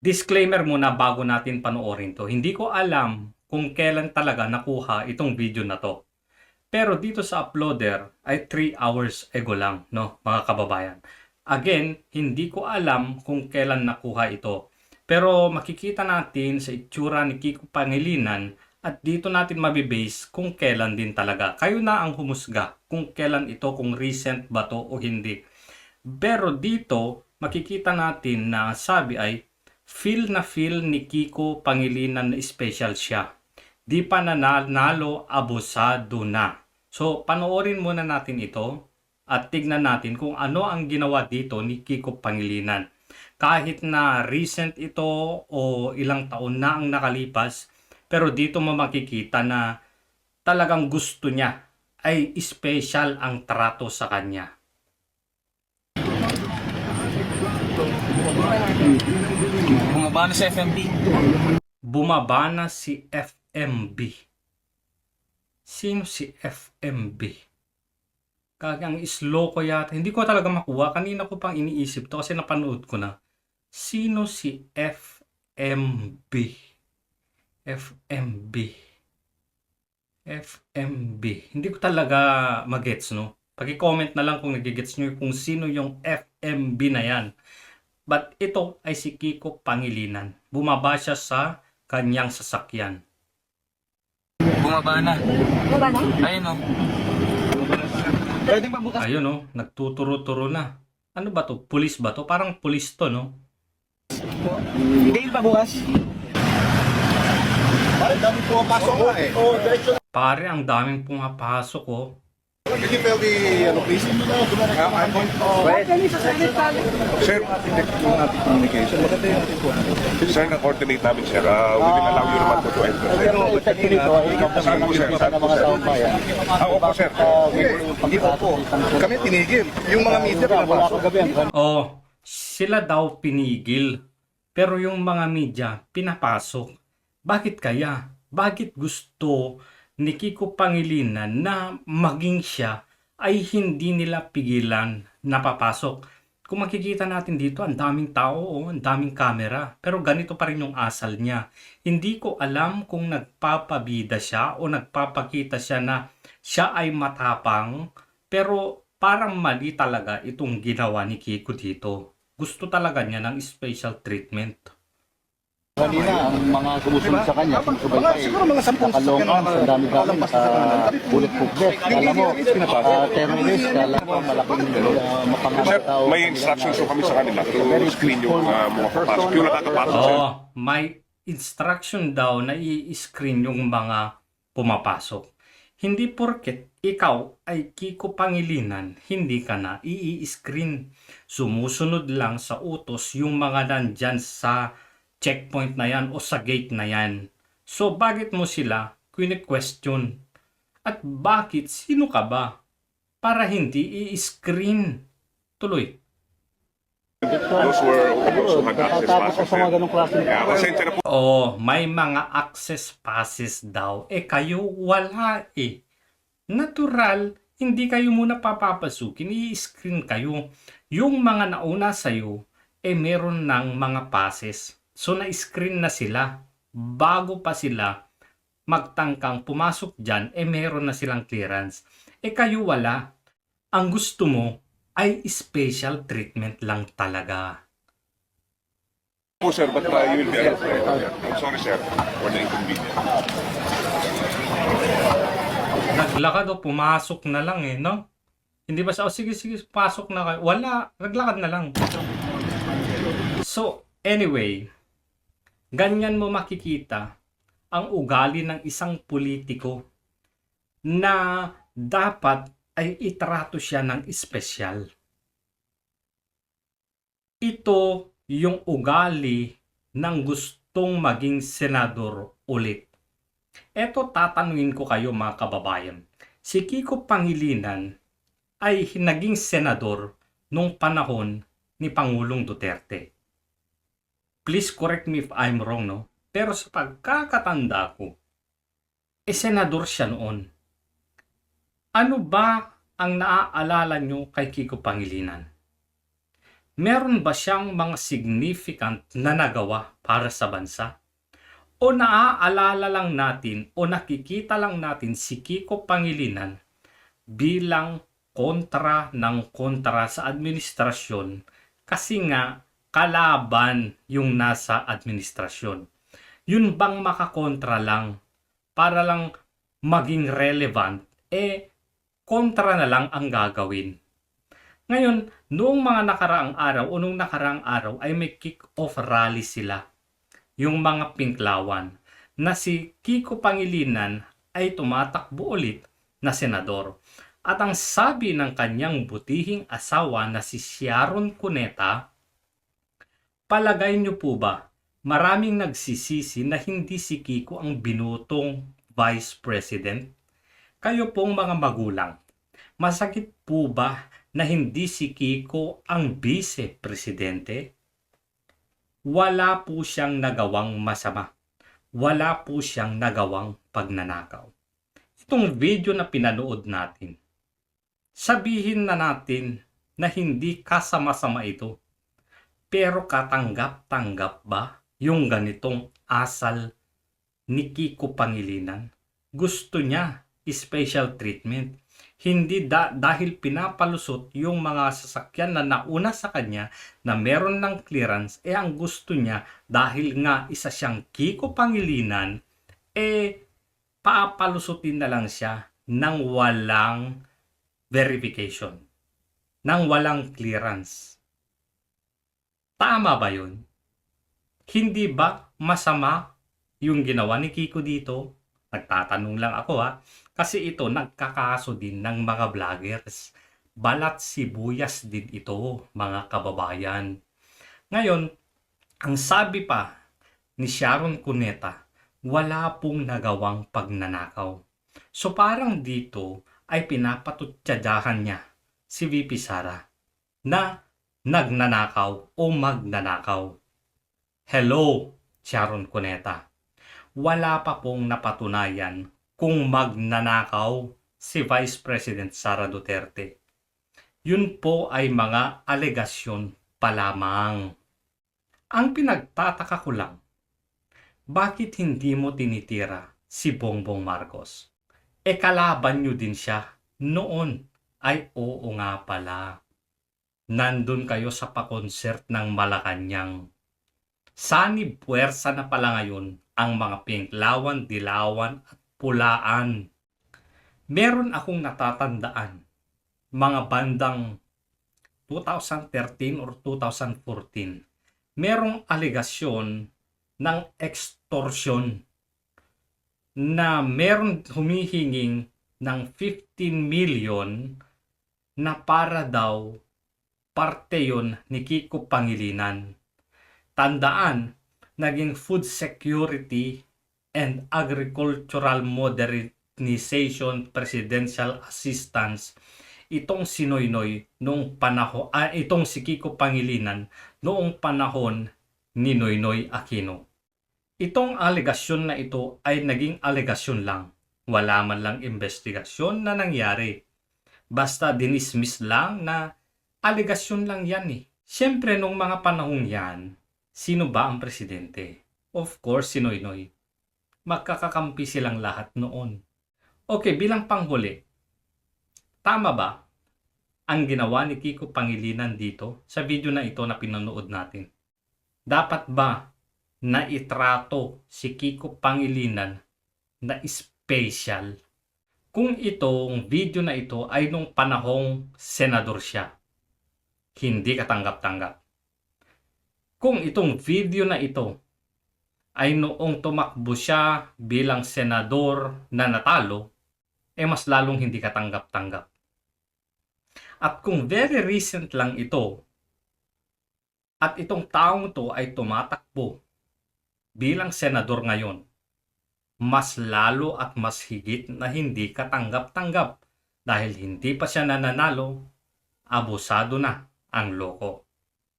Disclaimer muna bago natin panoorin to. Hindi ko alam kung kailan talaga nakuha itong video na to. Pero dito sa uploader ay 3 hours ago lang, no, mga kababayan. Again, hindi ko alam kung kailan nakuha ito. Pero makikita natin sa itsura ni Kiko Pangilinan at dito natin mabibase kung kailan din talaga. Kayo na ang humusga kung kailan ito, kung recent ba to o hindi. Pero dito, makikita natin na sabi ay feel na feel ni Kiko Pangilinan na special siya. Di pa nanalo, abusado na. So, panoorin muna natin ito at tignan natin kung ano ang ginawa dito ni Kiko Pangilinan. Kahit na recent ito o ilang taon na ang nakalipas, pero dito mo makikita na talagang gusto niya ay special ang trato sa kanya. Bumaba na sa FMB. Bumaba na si FMB. Sino si FMB? Kagang slow ko yata. Hindi ko talaga makuha. Kanina ko pang iniisip to kasi napanood ko na. Sino si FMB? FMB. FMB. Hindi ko talaga magets, no? Paki-comment na lang kung nagigets nyo kung sino yung FMB na yan. But ito ay si Kiko Pangilinan. Bumaba siya sa kanyang sasakyan. Bumaba na. Bumaba na? Ayun o. Pwede ba bukas? Ayun, no? Nagtuturo-turo na. Ano ba to? Pulis ba to? Parang pulis to, no? Bail pa bukas? Parang dami pumapasok ko eh. Oh, diretso na. Pare, ang daming pumapasok, oh. Can you tell the, please? I'm going to... Sir, yung ating communication. Maganda yung ating po. sir, na-coordinate namin, sir. We will allow you naman po to enter, sir. Pero effect nito ay Saan po, sir? Saan po, mga sir? taong bayan. Opo, sir. Hindi po. Kami tinigil. Yung mga media pinapasok. Oh, sila daw pinigil. Pero yung mga media, pinapasok. Bakit kaya? Bakit gusto ni Kiko Pangilinan na maging siya ay hindi nila pigilan na papasok? Kung makikita natin dito, ang daming tao, oh, ang daming kamera. Pero ganito pa rin yung asal niya. Hindi ko alam kung nagpapabida siya o nagpapakita siya na siya ay matapang. Pero parang mali talaga itong ginawa ni Kiko dito. Gusto talaga niya ng special treatment. Kanina, ang mga sumusunod sa kanya, sumusubay Siguro mga 10 nakalong arms, ang dami gamit, bulletproof vest. Kala mo, terrorist, kala mo malaking mapangalan Sir, tao. may instructions po kami sa kanila to screen yung mga papasok. Yung nakakapasok, sir. Oh, may instruction daw na i-screen yung mga pumapasok. Hindi porket ikaw ay Kiko Pangilinan, hindi ka na i-screen. Sumusunod lang sa utos yung mga nandyan sa checkpoint na yan o sa gate na yan. So, bakit mo sila question? At bakit? Sino ka ba? Para hindi i-screen. Tuloy. Those were also had access Tapos passes, sa mga sir. ganong klase. Kaya, pasensya na po. Oh, may mga access passes daw. Kayo wala eh. Natural, hindi kayo muna papapasukin. I-screen kayo. Yung mga nauna sa'yo, meron ng mga passes. So, na-screen na sila. Bago pa sila magtangkang pumasok dyan, meron na silang clearance. Kayo wala. Ang gusto mo ay special treatment lang talaga. Po, sir, but you will be arrested. I'm sorry, sir, for the inconvenience. Naglakad o pumasok na lang no? Hindi ba siya, sige, pasok na kayo. Wala, naglakad na lang. So, anyway, ganyan mo makikita ang ugali ng isang politiko na dapat ay itrato siya ng espesyal. Ito yung ugali ng gustong maging senador ulit. Eto tatanungin ko kayo mga kababayan. Si Kiko Pangilinan ay naging senador nung panahon ni Pangulong Duterte. Please correct me if I'm wrong, no? Pero sa pagkakatanda ko, senador siya noon. Ano ba ang naaalala nyo kay Kiko Pangilinan? Meron ba siyang mga significant na nagawa para sa bansa? O naaalala lang natin o nakikita lang natin si Kiko Pangilinan bilang kontra ng kontra sa administrasyon kasi nga kalaban yung nasa administrasyon. Yun bang makakontra lang para lang maging relevant, kontra na lang ang gagawin. Ngayon, noong mga nakaraang araw o nung nakaraang araw ay may kick-off rally sila. Yung mga Pinklawan na si Kiko Pangilinan ay tumatakbo ulit na senador. At ang sabi ng kanyang butihing asawa na si Sharon Cuneta, palagay niyo po ba, maraming nagsisisi na hindi si Kiko ang binutong Vice President? Kayo pong mga magulang, masakit po ba na hindi si Kiko ang Vice Presidente? Wala po siyang nagawang masama. Wala po siyang nagawang pagnanakaw. Itong video na pinanood natin, sabihin na natin na hindi kasama-sama ito. Pero katanggap-tanggap ba yung ganitong asal ni Kiko Pangilinan? Gusto niya special treatment. Hindi dahil pinapalusot yung mga sasakyan na nauna sa kanya na meron ng clearance, ang gusto niya dahil nga isa siyang Kiko Pangilinan, papalusutin na lang siya ng walang verification, ng walang clearance. Tama ba yun? Hindi ba masama yung ginawa ni Kiko dito? Nagtatanong lang ako kasi ito nagkakaso din ng mga vloggers. Balat sibuyas din ito, mga kababayan. Ngayon, ang sabi pa ni Sharon Cuneta, wala pong nagawang pagnanakaw. So parang dito ay pinapatutsadahan niya si VP Sara na nagnanakaw o magnanakaw. Hello, Sharon Cuneta. Wala pa pong napatunayan kung magnanakaw si Vice President Sara Duterte. Yun po ay mga alegasyon pa lamang. Ang pinagtataka ko lang, bakit hindi mo tinitira si Bongbong Marcos? Kalaban nyo din siya noon. Ay oo nga pala. Nandun kayo sa pa-concert ng Malacanang. Sanib puwersa na pala ngayon ang mga Pinklawan, Dilawan at Pulaan. Meron akong natatandaan, mga bandang 2013 or 2014, merong alegasyon ng extortion na meron humihinging ng 15 million na para daw parte yon ni Kiko Pangilinan. Tandaan, naging Food Security and Agricultural Modernization Presidential Assistance itong si Noynoy noong panahon, itong si Kiko Pangilinan noong panahon ni Noynoy Aquino. Itong alegasyon na ito ay naging alegasyon lang. Wala man lang investigasyon na nangyari. Basta dinismiss lang na alegasyon lang yan . Siyempre nung mga panahong yan, sino ba ang presidente? Of course, si Noynoy. Magkakakampi silang lahat noon. Okay, bilang panghuli, tama ba ang ginawa ni Kiko Pangilinan dito sa video na ito na pinanood natin? Dapat ba na itrato si Kiko Pangilinan na special kung itong video na ito ay nung panahong senador siya? Hindi katanggap-tanggap. Kung itong video na ito ay noong tumakbo siya bilang senador na natalo, mas lalong hindi katanggap-tanggap. At kung very recent lang ito, at itong taong to ay tumatakbo bilang senador ngayon, mas lalo at mas higit na hindi katanggap-tanggap dahil hindi pa siya nananalo, abusado na ang loko.